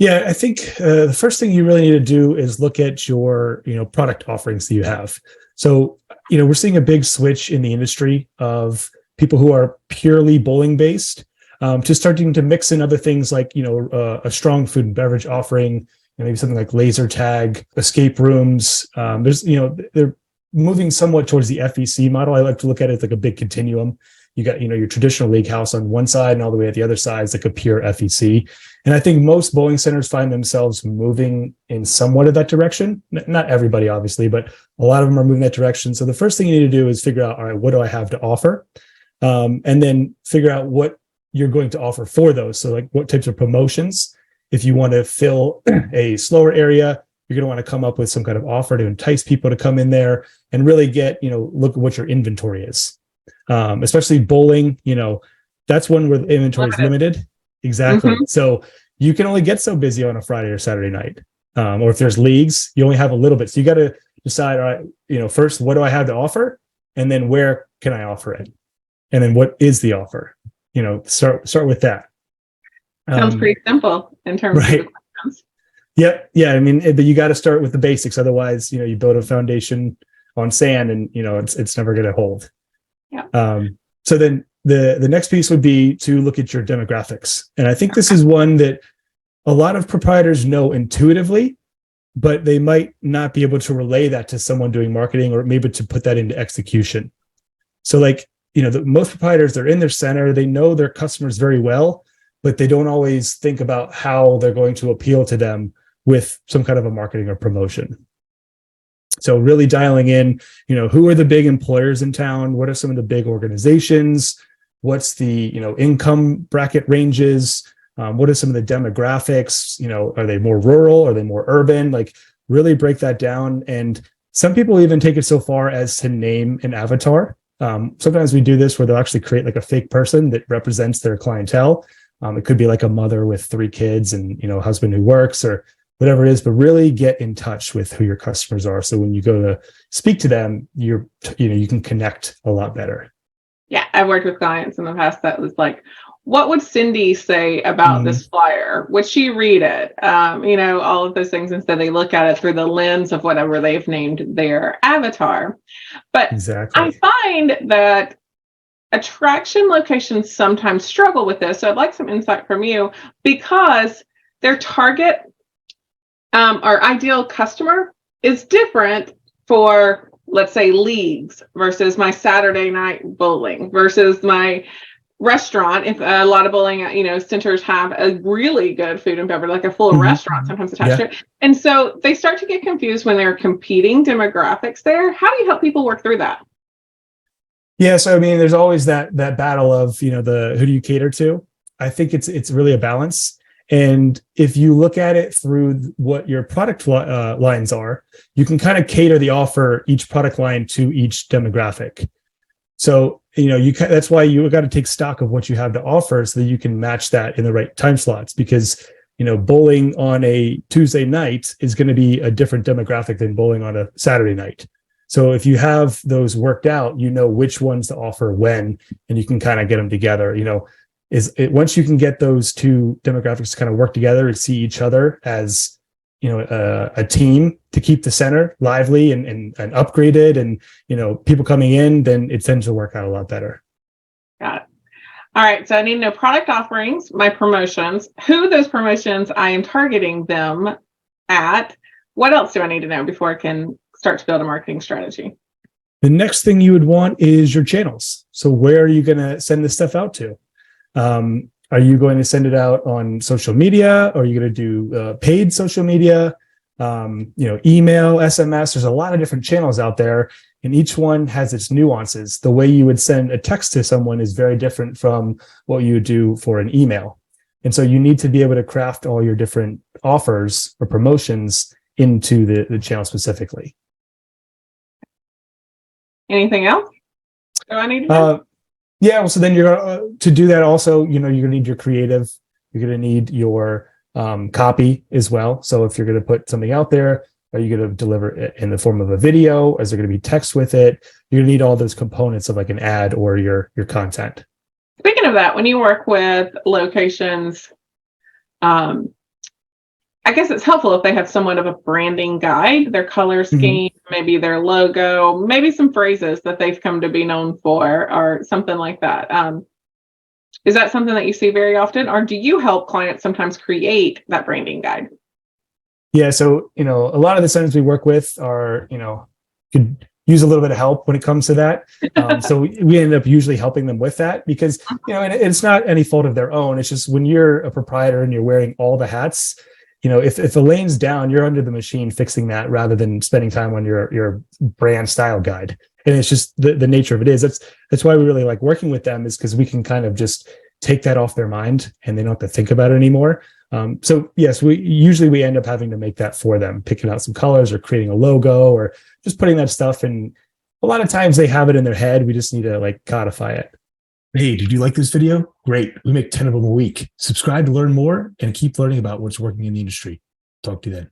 Yeah, I think the first thing you really need to do is look at your, product offerings that you have. So, we're seeing a big switch in the industry of people who are purely bowling based to starting to mix in other things like, a strong food and beverage offering, maybe something like laser tag, escape rooms. They're moving somewhat towards the FEC model. I like to look at it as like a big continuum. You got, your traditional league house on one side and all the way at the other side is like a pure FEC. And I think most bowling centers find themselves moving in somewhat of that direction. Not everybody, obviously, but a lot of them are moving that direction. So the first thing you need to do is figure out, all right, what do I have to offer? And then figure out what you're going to offer for those. So like what types of promotions. If you want to fill a slower area, you're going to want to come up with some kind of offer to entice people to come in there and really get, look at what your inventory is. Especially bowling, that's one where the inventory is limited. Exactly. Mm-hmm. So you can only get so busy on a Friday or Saturday night. Or if there's leagues, you only have a little bit. So you got to decide, all right, first, what do I have to offer? And then where can I offer it? And then what is the offer? Start with that. Sounds pretty simple in terms of the questions. Yeah. I mean, but you got to start with the basics. Otherwise, you build a foundation on sand and, it's never going to hold. Yeah. So then the next piece would be to look at your demographics. And I think this is one that a lot of proprietors know intuitively, but they might not be able to relay that to someone doing marketing or maybe to put that into execution. So like, most proprietors, they're in their center, they know their customers very well, but they don't always think about how they're going to appeal to them with some kind of a marketing or promotion. So really dialing in, who are the big employers in town? What are some of the big organizations? What's the, income bracket ranges? What are some of the demographics? Are they more rural? Are they more urban? Like really break that down. And some people even take it so far as to name an avatar. Sometimes we do this where they'll actually create like a fake person that represents their clientele. It could be like a mother with 3 kids and, a husband who works or whatever it is, but really get in touch with who your customers are. So when you go to speak to them, you can connect a lot better. Yeah. I've worked with clients in the past that was like, what would Cindy say about this flyer? Would she read it? All of those things. Instead, they look at it through the lens of whatever they've named their avatar. But exactly. I find that attraction locations sometimes struggle with this. So I'd like some insight from you because their target our ideal customer is different for, let's say, leagues versus my Saturday night bowling versus my restaurant. If a lot of bowling, centers have a really good food and beverage, like a full restaurant sometimes attached to it. And so they start to get confused when they're competing demographics there. How do you help people work through that? Yeah. So, I mean, there's always that battle of, who do you cater to? I think it's really a balance. And if you look at it through what your product lines are, you can kind of cater the offer, each product line to each demographic. So, that's why you got to take stock of what you have to offer so that you can match that in the right time slots. Because, bowling on a Tuesday night is going to be a different demographic than bowling on a Saturday night. So if you have those worked out, which ones to offer when, and you can kind of get them together, once you can get those two demographics to kind of work together and see each other as, a team to keep the center lively and upgraded and, people coming in, then it tends to work out a lot better. Got it. All right. So I need to know product offerings, my promotions, who those promotions I am targeting them at. What else do I need to know before I can start to build a marketing strategy? The next thing you would want is your channels. So where are you going to send this stuff out to? Are you going to send it out on social media? Or are you going to do paid social media? Email, SMS? There's a lot of different channels out there, and each one has its nuances. The way you would send a text to someone is very different from what you would do for an email. And so you need to be able to craft all your different offers or promotions into the channel specifically. Anything else? Do I need to know? Yeah, well, so then you're to do that also, you're going to need your creative. You're going to need your copy as well. So if you're going to put something out there, are you going to deliver it in the form of a video? Is there going to be text with it? You're going to need all those components of like an ad or your content. Speaking of that, when you work with locations, I guess it's helpful if they have somewhat of a branding guide, their color scheme, maybe their logo, maybe some phrases that they've come to be known for, or something like that. Is that something that you see very often, or do you help clients sometimes create that branding guide? Yeah. So, a lot of the centers we work with are, could use a little bit of help when it comes to that. So we end up usually helping them with that because, and it's not any fault of their own. It's just when you're a proprietor and you're wearing all the hats, if the lane's down, you're under the machine fixing that rather than spending time on your brand style guide. And it's just the nature of it is that's why we really like working with them, is because we can kind of just take that off their mind and they don't have to think about it anymore. So yes, we end up having to make that for them, picking out some colors or creating a logo or just putting that stuff in. A lot of times they have it in their head. We just need to like codify it. Hey, did you like this video? Great. We make 10 of them a week. Subscribe to learn more and keep learning about what's working in the industry. Talk to you then.